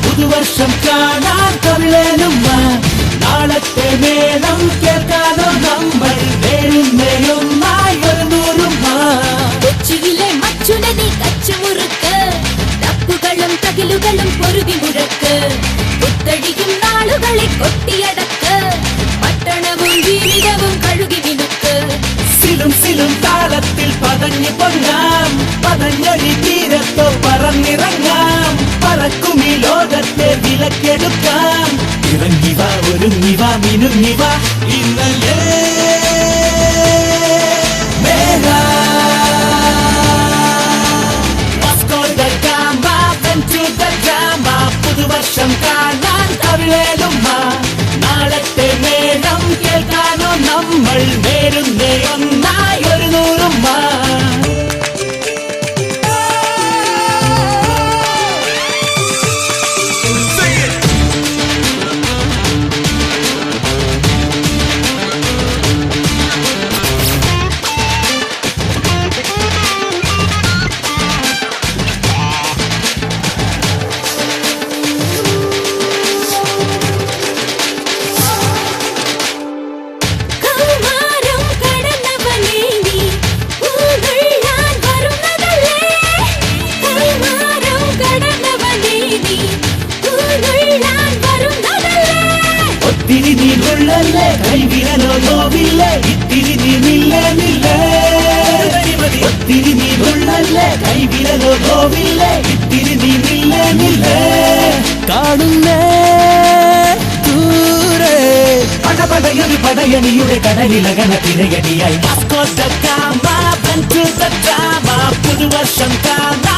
പുതുവർഷം കാണാൻ തമിഴനുമ്മ നാളത്തെ മേളം കേൾക്കാനോ നമ്മൾ നേരുന്നേയൊന്നായി ഒരു നൂറുമ്മ കൊച്ചിയിലെ മച്ചുനനി കച്ചുമുറുക്ക് തപ്പുകളും തകിലുകളും പൊരുതി മുഴക്ക് പുത്തടിയും നാളുകളെ കൊട്ടിയടക്ക് പട്ടണവും ജീവിതവും കഴുകി മിനുക്ക് സിലും താളത്തിൽ പതഞ്ഞു പൊങ്ങാം പതഞ്ഞൊരു തീരത്തോ പറന്നിറങ്ങാം പറക്കും ഈ ലോകത്തെ വിലക്കെടുക്കാം ഇറങ്ങിവ ഒരുങ്ങിവ മിനുങ്ങിവ ഇന്നലെ പുതുവർഷം കാണാൻ തമിഴേലുമ്മ നാളത്തെ മേളം കേൾക്കാനോ നമ്മൾ നേരുന്നേ ഒന്നായി ഒരു നൂറുമ്മ ഒത്തിരി നീളല്ലേ കൈവിരലോ നോവില്ലേ ഇത്തിരി നീന്നില്ലേ ഒത്തിരി നീളല്ലേ കൈവിരലോ നോവില്ലേ ഇത്തിരി നീന്നില്ലേ കാണുന്നേ ദൂരെ പടപടയൊരു പടയണിയുടെ കടലിലകണ തിരയടിയായി പുതുവർഷം കാണാൻ